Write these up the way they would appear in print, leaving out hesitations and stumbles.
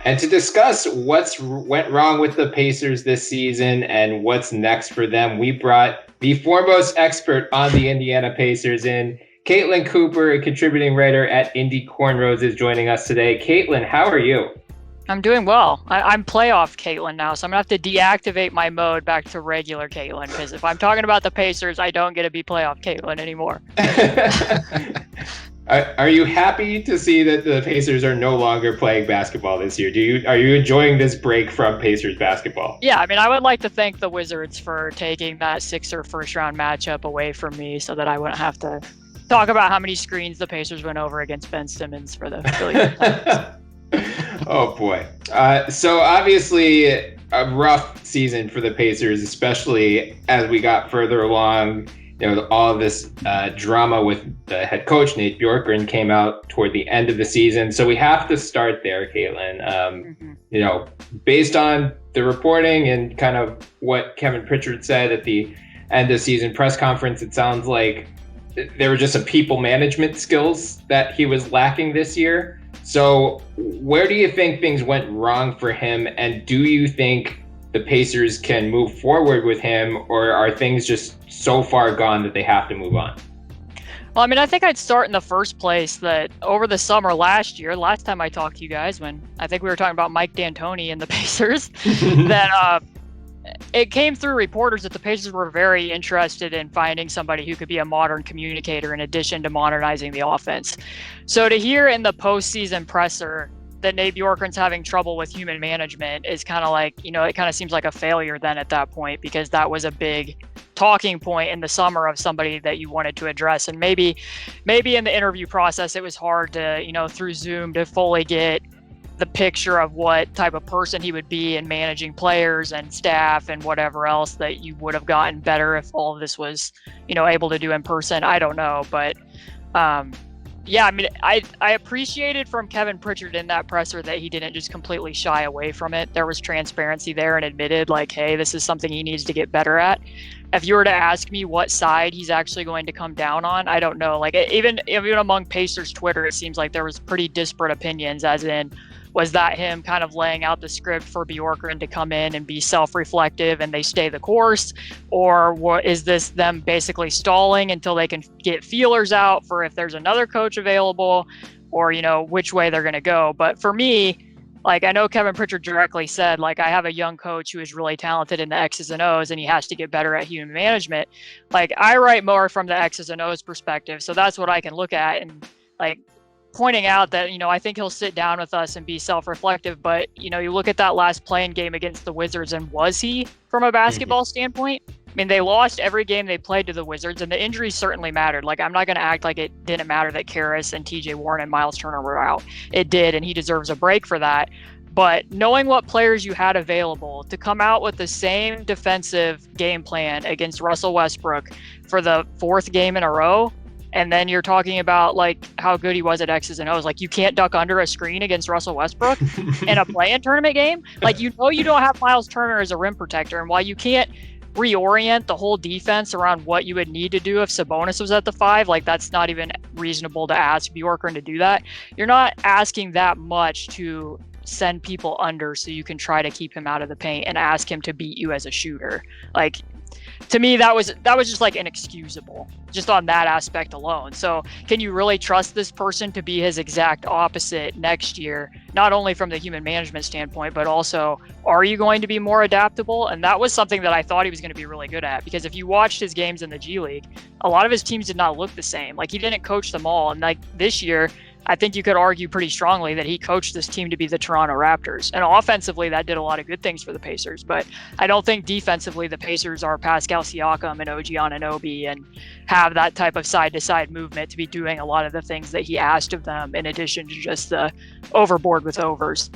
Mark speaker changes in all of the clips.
Speaker 1: And to discuss what's went wrong with the Pacers this season and what's next for them, we brought the foremost expert on the Indiana Pacers in. Caitlin Cooper, a contributing writer at Indy Cornrows, is joining us today. Caitlin, how are you?
Speaker 2: I'm doing well. I'm playoff Caitlin now, so I'm going to have to deactivate my mode back to regular Caitlin, because if I'm talking about the Pacers, I don't get to be playoff Caitlin anymore.
Speaker 1: Are you happy to see that the Pacers are no longer playing basketball this year? Are you enjoying this break from Pacers basketball?
Speaker 2: Yeah, I mean, I would like to thank the Wizards for taking that Sixer first-round matchup away from me so that I wouldn't have to talk about how many screens the Pacers went over against Ben Simmons for the billionth time.
Speaker 1: Oh boy. So obviously a rough season for the Pacers, especially as we got further along. All of this drama with the head coach, Nate Bjorkgren, came out toward the end of the season. So we have to start there, Caitlin. Based on the reporting and kind of what Kevin Pritchard said at the end of season press conference, it sounds like there were just some people management skills that he was lacking this year. So where do you think things went wrong for him? And do you think the Pacers can move forward with him, or are things just so far gone that they have to move on?
Speaker 2: Well, I mean, I think I'd start in the first place that over the summer last time I talked to you guys, when I think we were talking about Mike D'Antoni and the Pacers, that it came through reporters that the Pacers were very interested in finding somebody who could be a modern communicator in addition to modernizing the offense. So to hear in the postseason presser that Nate Bjorkgren's having trouble with human management is kind of like, it kind of seems like a failure then at that point, because that was a big talking point in the summer of somebody that you wanted to address. And maybe in the interview process, it was hard to, through Zoom to fully get the picture of what type of person he would be in managing players and staff and whatever else that you would have gotten better if all of this was, able to do in person. I don't know. But yeah, I mean, I appreciated from Kevin Pritchard in that presser that he didn't just completely shy away from it. There was transparency there and admitted like, hey, this is something he needs to get better at. If you were to ask me what side he's actually going to come down on, I don't know. Like even among Pacers Twitter, it seems like there was pretty disparate opinions, as in, was that him kind of laying out the script for Bjorkgren to come in and be self-reflective and they stay the course? Or is this them basically stalling until they can get feelers out for if there's another coach available, or, which way they're going to go? But for me, like, I know Kevin Pritchard directly said, like, I have a young coach who is really talented in the X's and O's and he has to get better at human management. Like, I write more from the X's and O's perspective. So that's what I can look at and like pointing out that, I think he'll sit down with us and be self-reflective. But, you look at that last playing game against the Wizards, and was he from a basketball standpoint? I mean, they lost every game they played to the Wizards, and the injuries certainly mattered. Like, I'm not going to act like it didn't matter that Karras and TJ Warren and Myles Turner were out. It did, and he deserves a break for that. But knowing what players you had available to come out with the same defensive game plan against Russell Westbrook for the fourth game in a row, and then you're talking about like how good he was at X's and O's. Like, you can't duck under a screen against Russell Westbrook in a play-in tournament game. Like, you don't have Myles Turner as a rim protector. And while you can't reorient the whole defense around what you would need to do if Sabonis was at the 5, like, that's not even reasonable to ask Bjorkgren to do that. You're not asking that much to send people under so you can try to keep him out of the paint and ask him to beat you as a shooter. Like, to me, that was just like inexcusable just on that aspect alone. So can you really trust this person to be his exact opposite next year, not only from the human management standpoint, but also, are you going to be more adaptable? And that was something that I thought he was going to be really good at, because if you watched his games in the G League, a lot of his teams did not look the same. Like, he didn't coach them all. And like this year, I think you could argue pretty strongly that he coached this team to be the Toronto Raptors. And offensively, that did a lot of good things for the Pacers. But I don't think defensively the Pacers are Pascal Siakam and OG Anunoby and have that type of side-to-side movement to be doing a lot of the things that he asked of them, in addition to just the overboard with overs.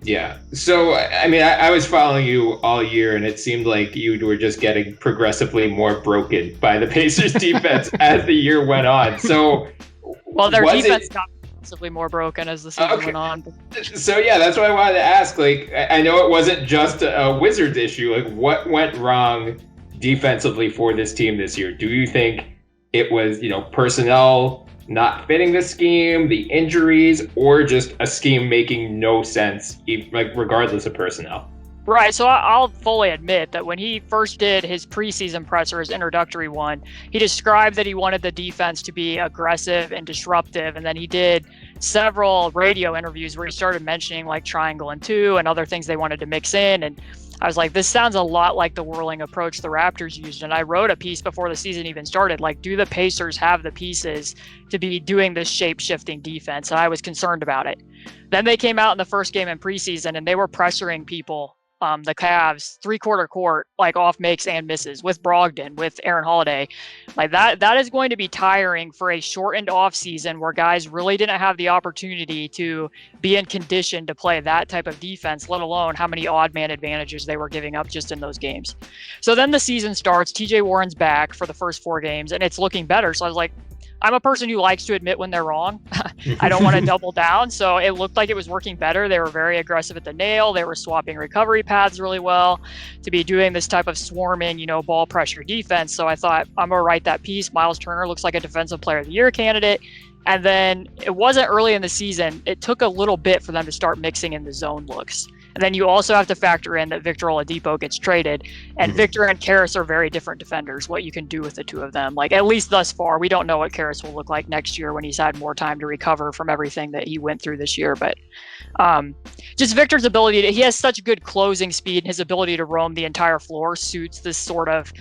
Speaker 1: Yeah. So, I mean, I was following you all year, and it seemed like you were just getting progressively more broken by the Pacers defense as the year went on. So,
Speaker 2: well, their defense got progressively more broken as the season went on.
Speaker 1: So, yeah, that's what I wanted to ask. Like, I know it wasn't just a Wizards issue. Like, what went wrong defensively for this team this year? Do you think it was, personnel not fitting the scheme, the injuries, or just a scheme making no sense, like regardless of personnel?
Speaker 2: Right, so I'll fully admit that when he first did his preseason presser, his introductory one, he described that he wanted the defense to be aggressive and disruptive, and then he did several radio interviews where he started mentioning like triangle and two and other things they wanted to mix in, and I was like, this sounds a lot like the whirling approach the Raptors used. And I wrote a piece before the season even started, like, do the Pacers have the pieces to be doing this shape-shifting defense? And I was concerned about it. Then they came out in the first game in preseason and they were pressuring people, the Cavs, three-quarter court, like off makes and misses with Brogdon, with Aaron Holiday. Like that is going to be tiring for a shortened off season where guys really didn't have the opportunity to be in condition to play that type of defense, let alone how many odd man advantages they were giving up just in those games. So then the season starts, TJ Warren's back for the first 4 games and it's looking better. So I was like, I'm a person who likes to admit when they're wrong. I don't want to double down. So it looked like it was working better. They were very aggressive at the nail. They were swapping recovery paths really well to be doing this type of swarming, ball pressure defense. So I thought, I'm going to write that piece. Myles Turner looks like a defensive player of the year candidate. And then it wasn't early in the season. It took a little bit for them to start mixing in the zone looks. And then you also have to factor in that Victor Oladipo gets traded, and Victor and Caris are very different defenders, what you can do with the two of them. Like, at least thus far, we don't know what Caris will look like next year when he's had more time to recover from everything that he went through this year. But just Victor's ability he has such good closing speed, and his ability to roam the entire floor suits this sort of,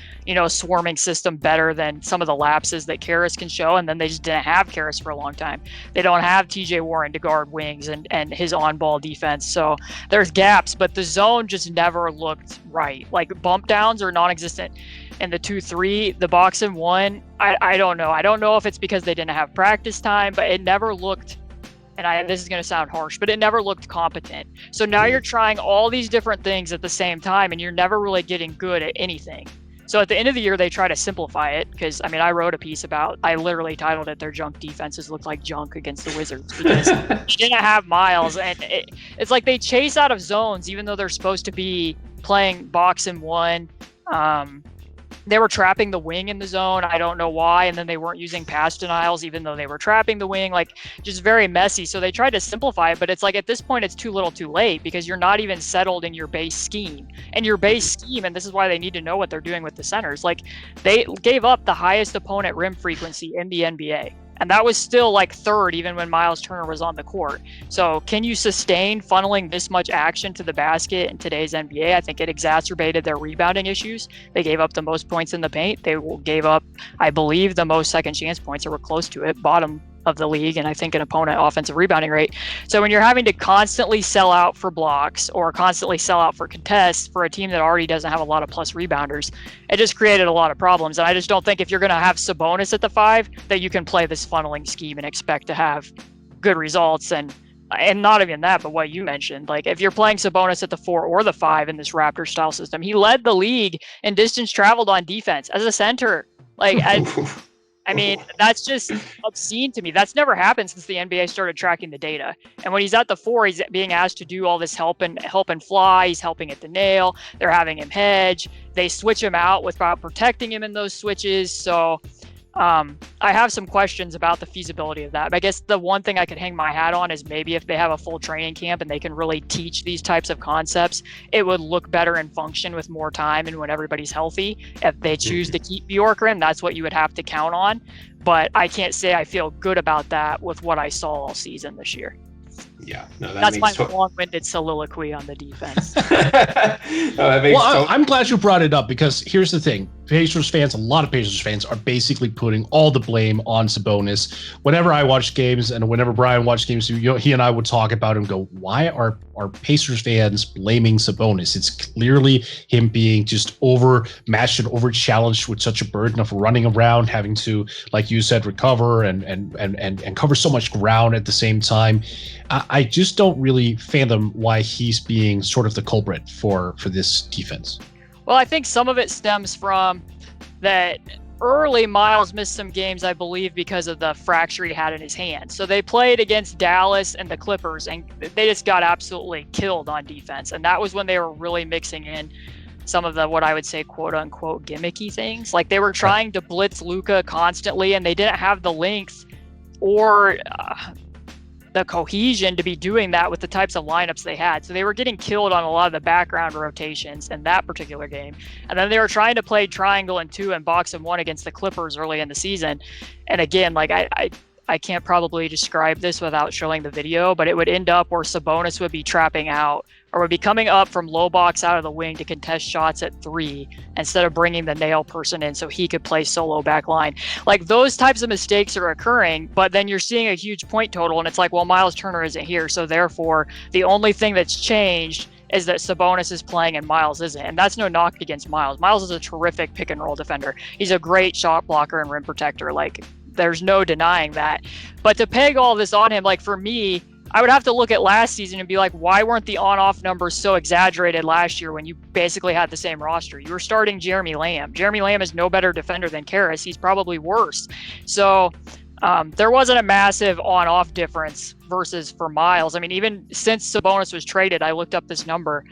Speaker 2: swarming system better than some of the lapses that Caris can show. And then they just didn't have Caris for a long time. They don't have TJ Warren to guard wings and his on-ball defense. So there's gaps, but the zone just never looked right. Like, bump downs are non-existent in the 2-3, the box and 1. I don't know. I don't know if it's because they didn't have practice time, but it never looked, and this is going to sound harsh, but it never looked competent. So now you're trying all these different things at the same time, and you're never really getting good at anything. So at the end of the year, they try to simplify it because, I wrote a piece I literally titled it, their junk defenses look like junk against the Wizards because you didn't have Myles. And it's like they chase out of zones, even though they're supposed to be playing box and 1. They were trapping the wing in the zone. I don't know why. And then they weren't using pass denials, even though they were trapping the wing, like just very messy. So they tried to simplify it, but it's like at this point, it's too little too late because you're not even settled in your base scheme. And your base scheme, and this is why they need to know what they're doing with the centers. Like, they gave up the highest opponent rim frequency in the NBA. And that was still like 3rd, even when Myles Turner was on the court. So can you sustain funneling this much action to the basket in today's NBA? I think it exacerbated their rebounding issues. They gave up the most points in the paint. They gave up, I believe, the most second chance points, or were close to it, bottom of the league, and I think an opponent offensive rebounding rate. So when you're having to constantly sell out for blocks or constantly sell out for contests for a team that already doesn't have a lot of plus rebounders, it just created a lot of problems. And I just don't think if you're going to have Sabonis at the 5 that you can play this funneling scheme and expect to have good results. And not even that, but what you mentioned, like if you're playing Sabonis at the 4 or the 5 in this Raptors style system, he led the league in distance traveled on defense as a center. Like, that's just obscene to me. That's never happened since the NBA started tracking the data. And when he's at the 4, he's being asked to do all this help and fly. He's helping at the nail. They're having him hedge. They switch him out without protecting him in those switches. So I have some questions about the feasibility of that. But I guess the one thing I could hang my hat on is maybe if they have a full training camp and they can really teach these types of concepts, it would look better and function with more time and when everybody's healthy. If they choose to keep Bjorkgren, that's what you would have to count on. But I can't say I feel good about that with what I saw all season this year.
Speaker 1: Yeah, no,
Speaker 2: that's my long-winded soliloquy on the defense.
Speaker 3: I'm glad you brought it up because here's the thing. Pacers fans, a lot of Pacers fans are basically putting all the blame on Sabonis. Whenever I watch games and whenever Brian watched games, he and I would talk about him, go, why are Pacers fans blaming Sabonis? It's clearly him being just overmatched and over-challenged with such a burden of running around, having to, like you said, recover and cover so much ground at the same time. I just don't really fathom why he's being sort of the culprit for this defense.
Speaker 2: Well, I think some of it stems from that early Myles missed some games, I believe, because of the fracture he had in his hand. So they played against Dallas and the Clippers, and they just got absolutely killed on defense. And that was when they were really mixing in some of the, what I would say, quote unquote, gimmicky things. Like they were trying to blitz Luka constantly, and they didn't have the length or the cohesion to be doing that with the types of lineups they had. So they were getting killed on a lot of the background rotations in that particular game. And then they were trying to play triangle and 2 and box and 1 against the Clippers early in the season. And again, like I can't probably describe this without showing the video, but it would end up where Sabonis would be trapping out or would be coming up from low box out of the wing to contest shots at 3 instead of bringing the nail person in so he could play solo back line. Like those types of mistakes are occurring, but then you're seeing a huge point total and it's like, well, Myles Turner isn't here. So therefore the only thing that's changed is that Sabonis is playing and Myles isn't. And that's no knock against Myles. Myles is a terrific pick and roll defender. He's a great shot blocker and rim protector. Like, there's no denying that. But to peg all this on him, like for me, I would have to look at last season and be like, why weren't the on-off numbers so exaggerated last year when you basically had the same roster? You were starting Jeremy Lamb. Jeremy Lamb is no better defender than Karras. He's probably worse. So there wasn't a massive on-off difference versus for Myles. I mean, even since Sabonis was traded, I looked up this number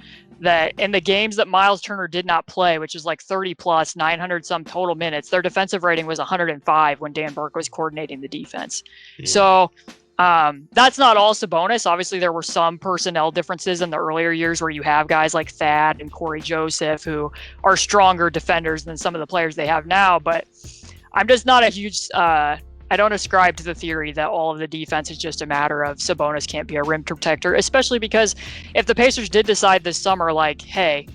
Speaker 2: that in the games that Myles Turner did not play, which is like 30 plus 900 some total minutes, their defensive rating was 105 when Dan Burke was coordinating the defense. Yeah. So that's not all Sabonis. Obviously there were some personnel differences in the earlier years where you have guys like Thad and Corey Joseph who are stronger defenders than some of the players they have now, but I'm just not a huge I don't ascribe to the theory that all of the defense is just a matter of Sabonis can't be a rim protector, especially because if the Pacers did decide this summer, like, hey,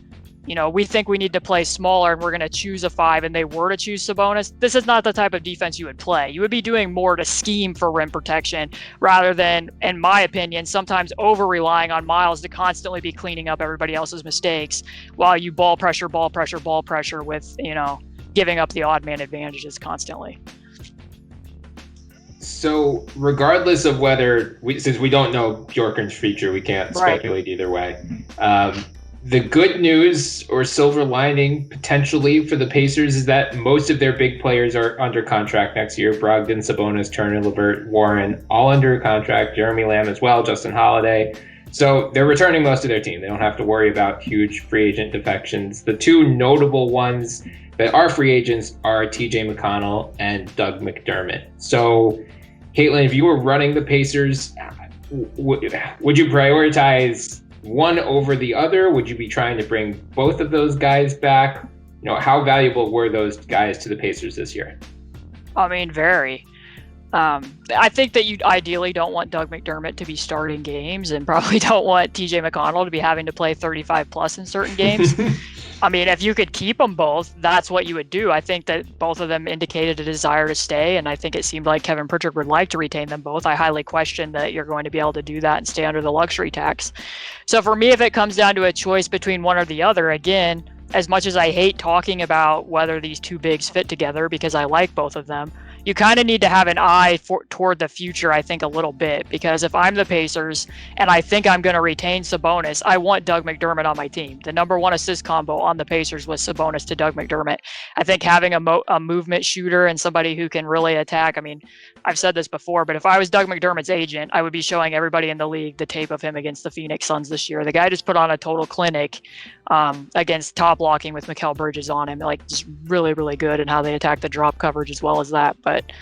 Speaker 2: you know, we think we need to play smaller and we're going to choose a 5 and they were to choose Sabonis, this is not the type of defense you would play. You would be doing more to scheme for rim protection rather than, in my opinion, sometimes over-relying on Myles to constantly be cleaning up everybody else's mistakes while you ball pressure with, you know, giving up the odd man advantages constantly.
Speaker 1: So regardless of whether, since we don't know Bjorkgren's future, we can't speculate either way. The good news or silver lining potentially for the Pacers is that most of their big players are under contract next year. Brogdon, Sabonis, Turner, LeVert, Warren, all under contract. Jeremy Lamb as well, Justin Holiday. So they're returning most of their team. They don't have to worry about huge free agent defections. The two notable ones that are free agents are TJ McConnell and Doug McDermott. So Caitlin, if you were running the Pacers, would you prioritize one over the other? Would you be trying to bring both of those guys back? You know, how valuable were those guys to the Pacers this year?
Speaker 2: I mean, very. I think that you ideally don't want Doug McDermott to be starting games and probably don't want TJ McConnell to be having to play 35 plus in certain games. I mean, if you could keep them both, that's what you would do. I think that both of them indicated a desire to stay, and I think it seemed like Kevin Pritchard would like to retain them both. I highly question that you're going to be able to do that and stay under the luxury tax. So for me, if it comes down to a choice between one or the other, again, as much as I hate talking about whether these two bigs fit together because I like both of them, you kind of need to have an eye toward the future, I think, a little bit, because if I'm the Pacers and I think I'm going to retain Sabonis, I want Doug McDermott on my team. The number one assist combo on the Pacers was Sabonis to Doug McDermott. I think having a movement shooter and somebody who can really attack, I mean, I've said this before, but if I was Doug McDermott's agent, I would be showing everybody in the league the tape of him against the Phoenix Suns this year. The guy just put on a total clinic against top blocking with Mikal Bridges on him, like just really, really good in how they attack the drop coverage as well as that. But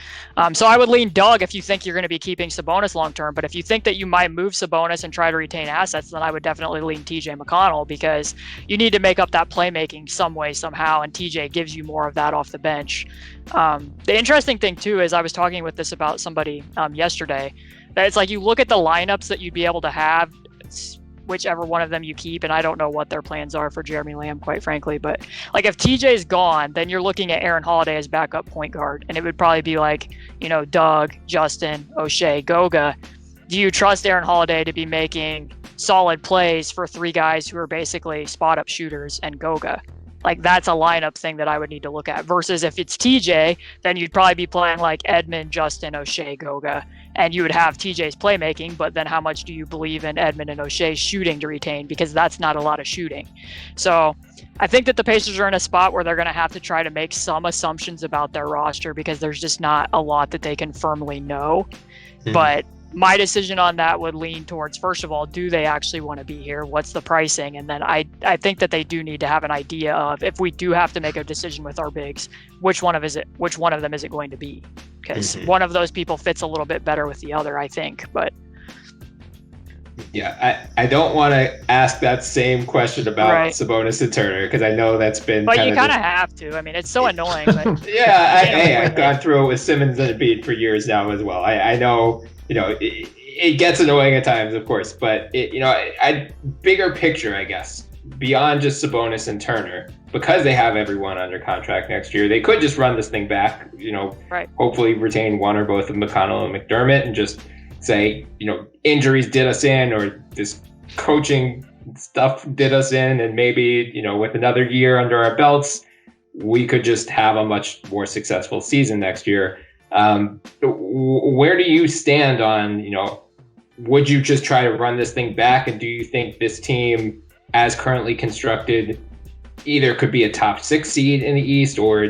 Speaker 2: so I would lean Doug if you think you're going to be keeping Sabonis long term. But if you think that you might move Sabonis and try to retain assets, then I would definitely lean TJ McConnell, because you need to make up that playmaking some way, somehow, and TJ gives you more of that off the bench. The interesting thing too is I was talking with this about somebody yesterday, that it's like you look at the lineups that you'd be able to have, whichever one of them you keep, and I don't know what their plans are for Jeremy Lamb, quite frankly, but like if TJ's gone, then you're looking at Aaron Holiday as backup point guard, and it would probably be like, you know, Doug, Justin, Oshae, Goga. Do you trust Aaron Holiday to be making solid plays for three guys who are basically spot up shooters and Goga? Like that's a lineup thing that I would need to look at, versus if it's TJ, then you'd probably be playing like Edmond, Justin, Oshae, Goga, and you would have TJ's playmaking, but then how much do you believe in Edmond and Oshae's shooting to retain? Because that's not a lot of shooting. So I think that the Pacers are in a spot where they're going to have to try to make some assumptions about their roster, because there's just not a lot that they can firmly know. Mm-hmm. But my decision on that would lean towards, first of all, do they actually want to be here? What's the pricing? And then I think that they do need to have an idea of, if we do have to make a decision with our bigs, which one of them is it going to be? because one of those people fits a little bit better with the other, I think. But
Speaker 1: yeah, I don't want to ask that same question about Sabonis and Turner because I know that's been.
Speaker 2: But you kind of have to. I mean, it's so annoying. But
Speaker 1: yeah, I've gone through it with Simmons and Embiid for years now as well. I know, it gets annoying at times, of course, but I bigger picture, I guess, beyond just Sabonis and Turner, because they have everyone under contract next year, they could just run this thing back. Hopefully retain one or both of McConnell and McDermott and just say, injuries did us in, or this coaching stuff did us in, and maybe, with another year under our belts, we could just have a much more successful season next year. Where do you stand on, would you just try to run this thing back? And do you think this team, as currently constructed, either could be a top 6 seed in the East or,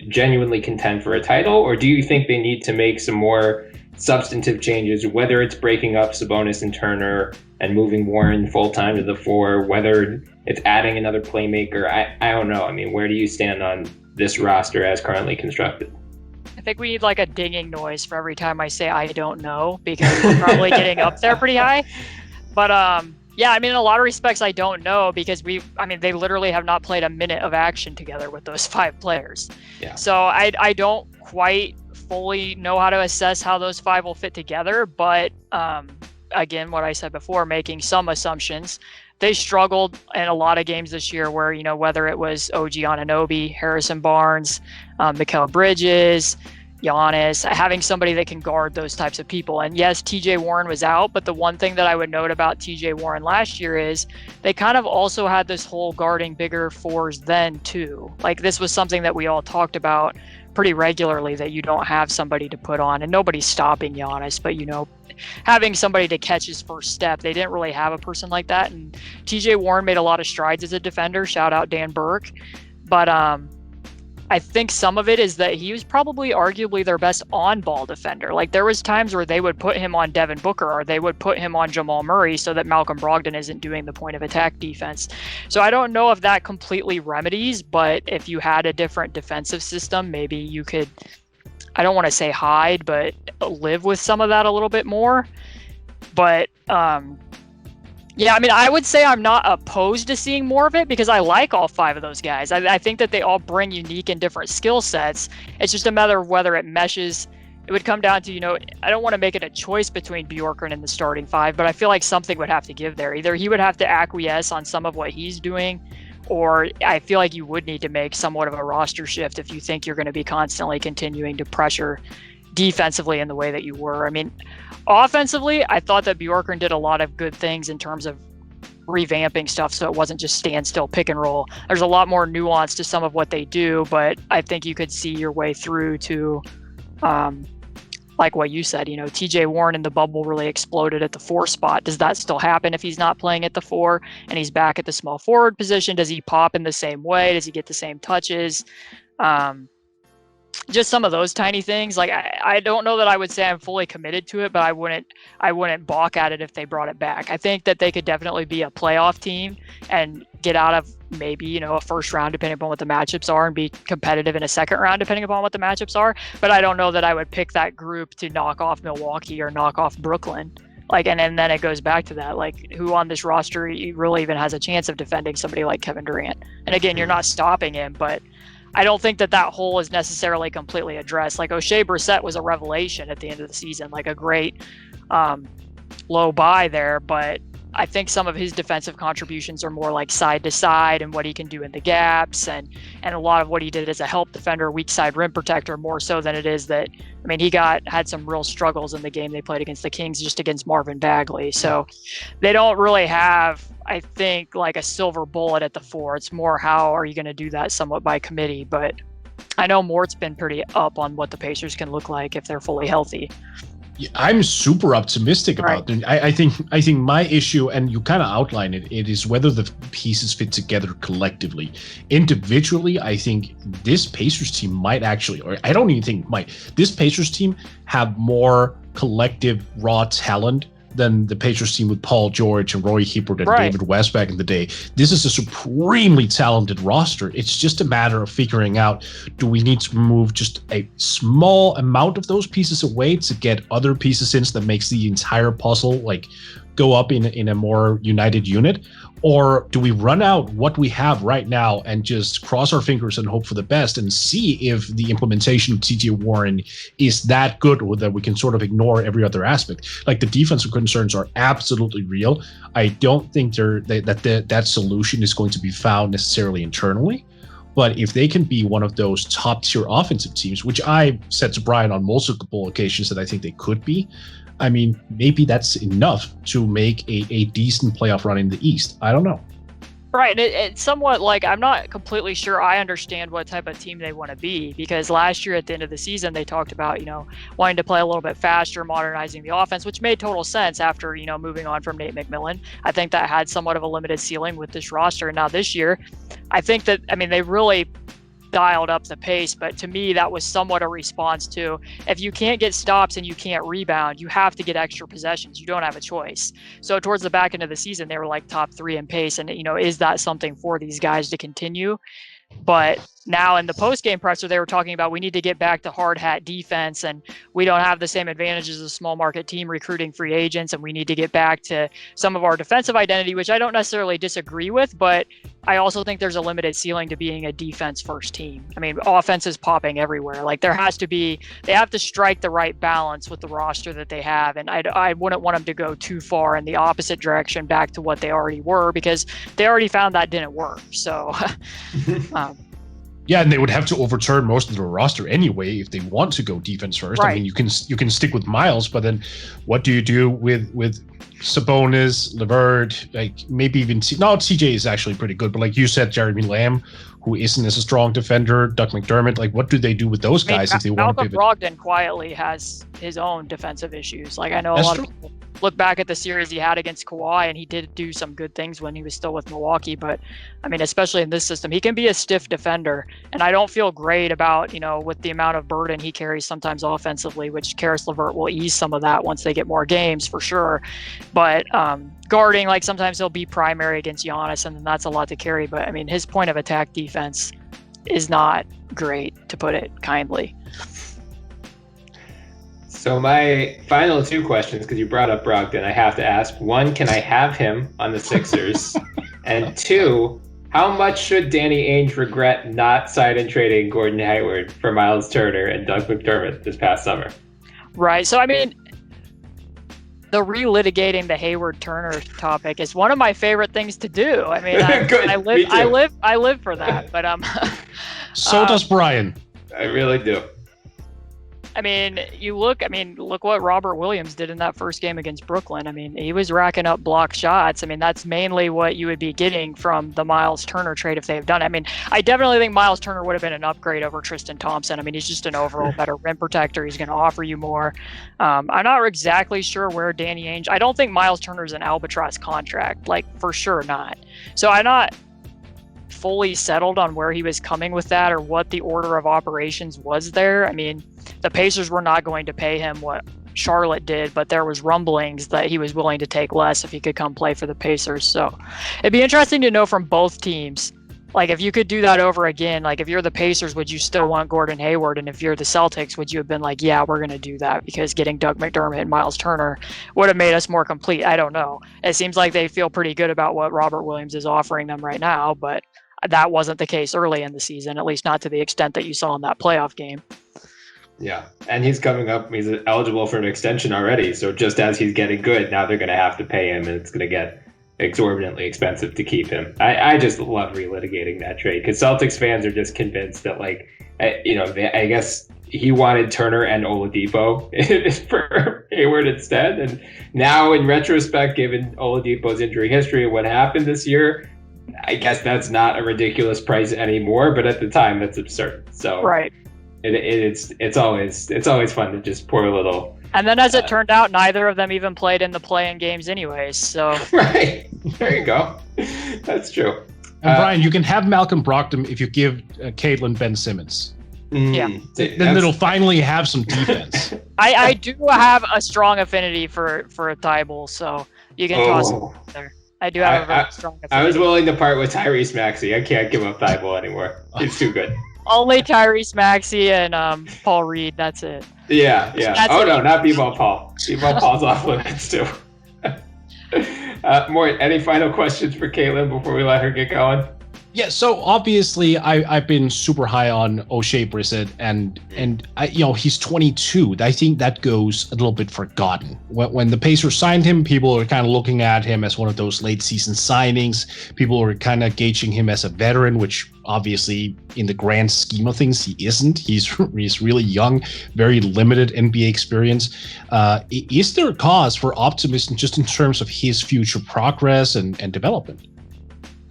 Speaker 1: genuinely contend for a title? Or do you think they need to make some more substantive changes, whether it's breaking up Sabonis and Turner and moving Warren full-time to the 4, whether it's adding another playmaker? I don't know. I mean, where do you stand on this roster as currently constructed?
Speaker 2: I think we need like a dinging noise for every time I say I don't know, because we're probably getting up there pretty high. But yeah, I mean, in a lot of respects, I don't know, because they literally have not played a minute of action together with those 5 players.
Speaker 1: Yeah.
Speaker 2: So I don't quite fully know how to assess how those 5 will fit together. But again, what I said before, making some assumptions, they struggled in a lot of games this year where, whether it was OG Anunoby, Harrison Barnes, Mikal Bridges, Giannis, having somebody that can guard those types of people. And yes, TJ Warren was out, but the one thing that I would note about TJ Warren last year is they kind of also had this whole guarding bigger 4s then too. Like, this was something that we all talked about pretty regularly, that you don't have somebody to put on, and nobody's stopping Giannis, but having somebody to catch his first step, they didn't really have a person like that. And TJ Warren made a lot of strides as a defender, shout out Dan Burke. But I think some of it is that he was probably arguably their best on-ball defender. Like, there was times where they would put him on Devin Booker, or they would put him on Jamal Murray so that Malcolm Brogdon isn't doing the point of attack defense. So I don't know if that completely remedies, but if you had a different defensive system, maybe you could, I don't want to say hide, but live with some of that a little bit more. But yeah, I mean, I would say I'm not opposed to seeing more of it, because I like all 5 of those guys. I think that they all bring unique and different skill sets. It's just a matter of whether it meshes. It would come down to, I don't want to make it a choice between Bjorkgren and the starting 5, but I feel like something would have to give there. Either he would have to acquiesce on some of what he's doing, or I feel like you would need to make somewhat of a roster shift if you think you're going to be constantly continuing to pressure defensively in the way that you were. I mean, offensively, I thought that Bjorkgren did a lot of good things in terms of revamping stuff, so it wasn't just standstill pick and roll. There's a lot more nuance to some of what they do, but I think you could see your way through to like what you said, TJ Warren in the bubble really exploded at the 4 spot. Does that still happen if he's not playing at the 4 and he's back at the small forward position? Does he pop in the same way? Does he get the same touches? Just some of those tiny things. Like, I don't know that I would say I'm fully committed to it, but I wouldn't balk at it if they brought it back. I think that they could definitely be a playoff team and get out of maybe, a first round depending upon what the matchups are, and be competitive in a second round depending upon what the matchups are. But I don't know that I would pick that group to knock off Milwaukee or knock off Brooklyn. Like, and then it goes back to that, like, who on this roster really even has a chance of defending somebody like Kevin Durant? And again, you're not stopping him, but I don't think that hole is necessarily completely addressed. Like, Oshae Brissett was a revelation at the end of the season, like a great low buy there, but I think some of his defensive contributions are more like side to side and what he can do in the gaps, and a lot of what he did as a help defender, weak side rim protector, more so than it is that, I mean, he had some real struggles in the game they played against the Kings, just against Marvin Bagley. So they don't really have, I think, like a silver bullet at the 4. It's more, how are you going to do that somewhat by committee? But I know Mort's been pretty up on what the Pacers can look like if they're fully healthy.
Speaker 3: I'm super optimistic about it. I think my issue, and you kind of outline it is whether the pieces fit together collectively. Individually, I think this Pacers team might actually, or I don't even think might, this Pacers team have more collective raw talent than the Pacers team with Paul George and Roy Hibbert and David West back in the day. This is a supremely talented roster. It's just a matter of figuring out, do we need to remove just a small amount of those pieces away to get other pieces in that makes the entire puzzle like go up in a more united unit? Or do we run out what we have right now and just cross our fingers and hope for the best and see if the implementation of TJ Warren is that good, or that we can sort of ignore every other aspect? Like, the defensive concerns are absolutely real. I don't think that solution is going to be found necessarily internally. But if they can be one of those top tier offensive teams, which I said to Bryan on multiple occasions that I think they could be, I mean, maybe that's enough to make a decent playoff run in the East. I don't know.
Speaker 2: Right. It's somewhat like, I'm not completely sure I understand what type of team they want to be, because last year at the end of the season, they talked about, wanting to play a little bit faster, modernizing the offense, which made total sense after, moving on from Nate McMillan. I think that had somewhat of a limited ceiling with this roster. And now this year, I think that, they really dialed up the pace, but to me that was somewhat a response to, if you can't get stops and you can't rebound, you have to get extra possessions. You don't have a choice. So towards the back end of the season, they were like top 3 in pace, and is that something for these guys to continue? But now in the post-game presser, they were talking about, we need to get back to hard hat defense, and we don't have the same advantages as a small market team recruiting free agents, and we need to get back to some of our defensive identity, which I don't necessarily disagree with, but I also think there's a limited ceiling to being a defense first team. Offense is popping everywhere. Like, they have to strike the right balance with the roster that they have, and I wouldn't want them to go too far in the opposite direction back to what they already were, because they already found that didn't work. So
Speaker 3: yeah, and they would have to overturn most of the roster anyway if they want to go defense first.
Speaker 2: Right.
Speaker 3: You can stick with Myles, but then what do you do with Sabonis, LeVert, like maybe even TJ is actually pretty good, but like you said, Jeremy Lamb, who isn't as a strong defender, Doug McDermott, like what do they do with those guys if they want to pivot?
Speaker 2: Malcolm Brogdon quietly has his own defensive issues. Like, I know a lot of people look back at the series he had against Kawhi, and he did do some good things when he was still with Milwaukee, but especially in this system, he can be a stiff defender, and I don't feel great about, with the amount of burden he carries sometimes offensively, which Karis LeVert will ease some of that once they get more games for sure. But guarding, like, sometimes he'll be primary against Giannis, and that's a lot to carry. But his point of attack defense is not great, to put it kindly.
Speaker 1: So my final 2 questions, because you brought up Brogdon, I have to ask. 1, can I have him on the Sixers? And 2, how much should Danny Ainge regret not signing and trading Gordon Hayward for Myles Turner and Doug McDermott this past summer?
Speaker 2: Right. So, the relitigating the Hayward Turner topic is one of my favorite things to do. I live for that. But
Speaker 3: so does Bryan.
Speaker 1: I really do.
Speaker 2: Look what Robert Williams did in that first game against Brooklyn. He was racking up block shots. That's mainly what you would be getting from the Myles Turner trade if they have done it. I definitely think Myles Turner would have been an upgrade over Tristan Thompson. He's just an overall better rim protector. He's going to offer you more. I'm not exactly sure where Danny Ainge. I don't think Myles Turner is an albatross contract, like, for sure not. So I'm not fully settled on where he was coming with that or what the order of operations was there. The Pacers were not going to pay him what Charlotte did, but there was rumblings that he was willing to take less if he could come play for the Pacers. So it'd be interesting to know from both teams, like, if you could do that over again, like, if you're the Pacers, would you still want Gordon Hayward? And if you're the Celtics, would you have been like, yeah, we're going to do that because getting Doug McDermott and Myles Turner would have made us more complete? I don't know. It seems like they feel pretty good about what Robert Williams is offering them right now, but that wasn't the case early in the season, at least not to the extent that you saw in that playoff game.
Speaker 1: Yeah, and he's coming up. He's eligible for an extension already. So just as he's getting good, now they're going to have to pay him, and it's going to get exorbitantly expensive to keep him. I just love relitigating that trade because Celtics fans are just convinced that, like, I guess he wanted Turner and Oladipo for Hayward instead. And now, in retrospect, given Oladipo's injury history and what happened this year, I guess that's not a ridiculous price anymore. But at the time, that's absurd. So
Speaker 2: right.
Speaker 1: It's always fun to just pour a little.
Speaker 2: And then, as it turned out, neither of them even played in the play-in games, anyways. So
Speaker 1: right there you go. That's true.
Speaker 3: And Bryan, you can have Malcolm Brogdon if you give Caitlin Ben Simmons. Then it'll finally have some defense.
Speaker 2: I do have a strong affinity for a Thibault, so you can toss it there. I do have a very strong affinity.
Speaker 1: I was willing to part with Tyrese Maxey. I can't give up Thibault anymore. He's too good.
Speaker 2: Only Tyrese Maxey and Paul Reed. That's it.
Speaker 1: Yeah. No, not B-Ball Paul. B-Ball Paul's off limits too. Mort, any final questions for Caitlin before we let her get going?
Speaker 3: Yeah, so obviously I've been super high on Oshae Brissett, and he's 22. I think that goes a little bit forgotten. When the Pacers signed him, people are kind of looking at him as one of those late season signings. People are kind of gauging him as a veteran, which obviously in the grand scheme of things he isn't. He's really young, very limited NBA experience. Is there a cause for optimism just in terms of his future progress and development?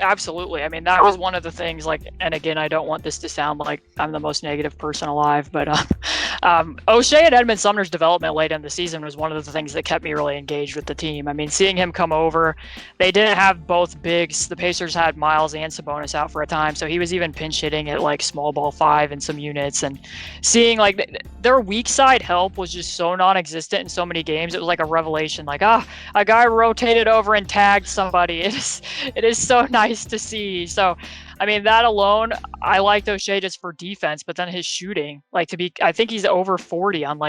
Speaker 2: Absolutely. I mean, that was one of the things, and again, I don't want this to sound like I'm the most negative person alive, but Oshae and Edmund Sumner's development late in the season was one of the things that kept me really engaged with the team. I mean, seeing him come over, they didn't have both bigs. The Pacers had Myles and Sabonis out for a time, so he was even pinch hitting at small ball 5 in some units, and seeing their weak side help was just so non-existent in so many games. It was like a revelation, a guy rotated over and tagged somebody. It is so nice to see. So I mean, that alone, I liked Oshae just for defense, but then his shooting, I think he's over 40 on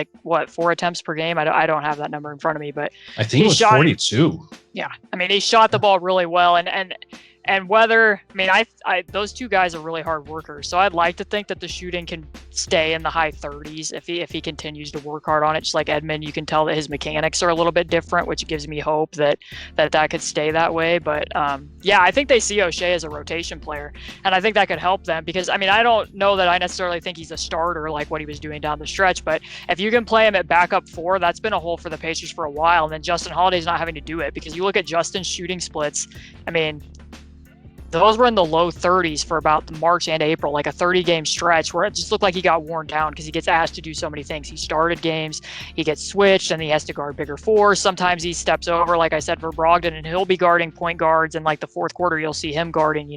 Speaker 2: 4 attempts per game. I don't have that number in front of me, but
Speaker 3: I think it was 42.
Speaker 2: Yeah, I mean, he shot the ball really well, and whether, I mean, I those two guys are really hard workers, so I'd like to think that the shooting can stay in the high 30s if he continues to work hard on it. Just like Edmund, you can tell that his mechanics are a little bit different, which gives me hope that could stay that way. But yeah, I think they see Oshae as a rotation player, and I think that could help them because, I mean, I don't know that I necessarily think he's a starter like what he was doing down the stretch, but if you can play him at backup 4, that's been a hole for the Pacers for a while, and then Justin Holiday's not having to do it because you look at Justin's shooting splits, I mean, those were in the low 30s for about March and April, like a 30-game stretch where it just looked like he got worn down because he gets asked to do so many things. He started games, he gets switched, and he has to guard bigger 4s. Sometimes he steps over, like I said, for Brogdon, and he'll be guarding point guards. And the fourth quarter, you'll see him guarding,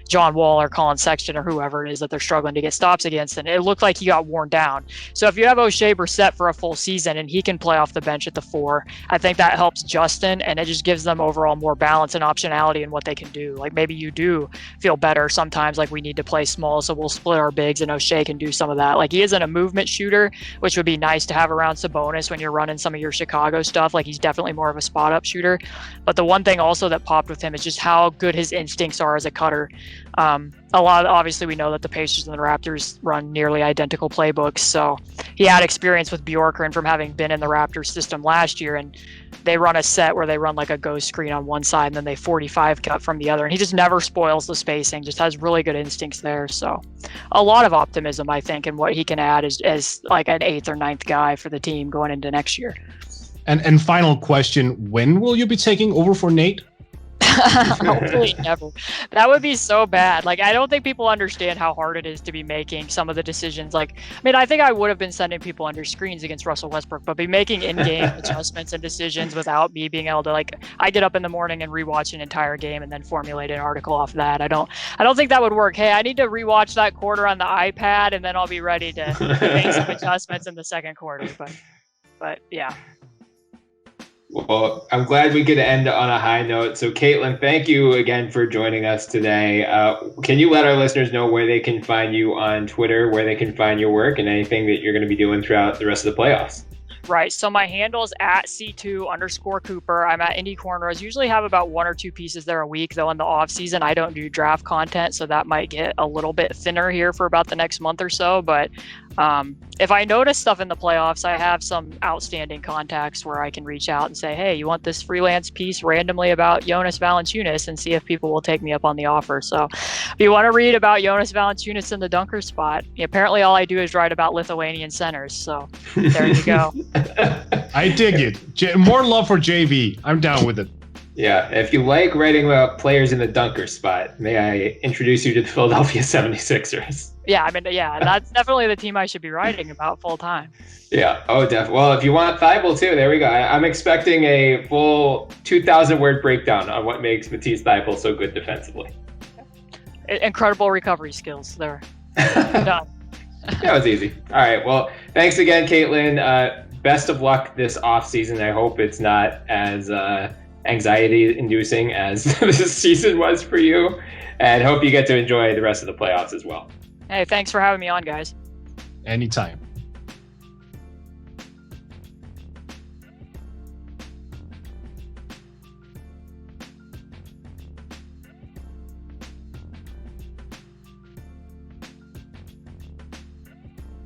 Speaker 2: John Wall or Colin Sexton or whoever it is that they're struggling to get stops against, and it looked like he got worn down. So if you have Oshae Brissett for a full season and he can play off the bench at the 4, I think that helps Justin, and it just gives them overall more balance and optionality in what they can do. Maybe you do feel better sometimes, we need to play small, so we'll split our bigs, and Oshae can do some of that. He isn't a movement shooter, which would be nice to have around Sabonis when you're running some of your Chicago stuff. He's definitely more of a spot up shooter. But the one thing also that popped with him is just how good his instincts are as a cutter. Obviously we know that the Pacers and the Raptors run nearly identical playbooks, so he had experience with Bjorkgren from having been in the Raptors system last year, and they run a set where they run a ghost screen on one side and then they 45 cut from the other, and he just never spoils the spacing, just has really good instincts there. So a lot of optimism, I think, in what he can add as an 8th or 9th guy for the team going into next year.
Speaker 3: And final question, when will you be taking over for Nate?
Speaker 2: Hopefully never. That would be so bad. I don't think people understand how hard it is to be making some of the decisions. I think I would have been sending people under screens against Russell Westbrook, but be making in-game adjustments and decisions without me being able to, I get up in the morning and rewatch an entire game and then formulate an article off that. I don't think that would work. Hey, I need to rewatch that quarter on the iPad and then I'll be ready to make some adjustments in the second quarter. But yeah.
Speaker 1: Well, I'm glad we could end on a high note. So, Caitlin, thank you again for joining us today. Can you let our listeners know where they can find you on Twitter, where they can find your work, and anything that you're going to be doing throughout the rest of the playoffs?
Speaker 2: Right. So my handle is @C2_Cooper. I'm at Indy Cornrows. Usually have about 1 or 2 pieces there a week, though in the off season I don't do draft content, so that might get a little bit thinner here for about the next month or so. But if I notice stuff in the playoffs, I have some outstanding contacts where I can reach out and say, hey, you want this freelance piece randomly about Jonas Valanciunas, and see if people will take me up on the offer. So if you want to read about Jonas Valanciunas in the dunker spot, apparently all I do is write about Lithuanian centers. So there you go.
Speaker 3: I dig it. More love for JV. I'm down with it.
Speaker 1: Yeah, if you like writing about players in the dunker spot, may I introduce you to the Philadelphia 76ers?
Speaker 2: Yeah, I mean, that's definitely the team I should be writing about full time.
Speaker 1: Yeah, definitely. Well, if you want Thibault too, there we go. I'm expecting a full 2,000-word breakdown on what makes Matisse Thybulle so good defensively.
Speaker 2: Incredible recovery skills there. Done.
Speaker 1: That was easy. All right. Well, thanks again, Caitlin. Best of luck this offseason. I hope it's not as anxiety-inducing as this season was for you, and hope you get to enjoy the rest of the playoffs as well.
Speaker 2: Hey, thanks for having me on, guys.
Speaker 3: Anytime.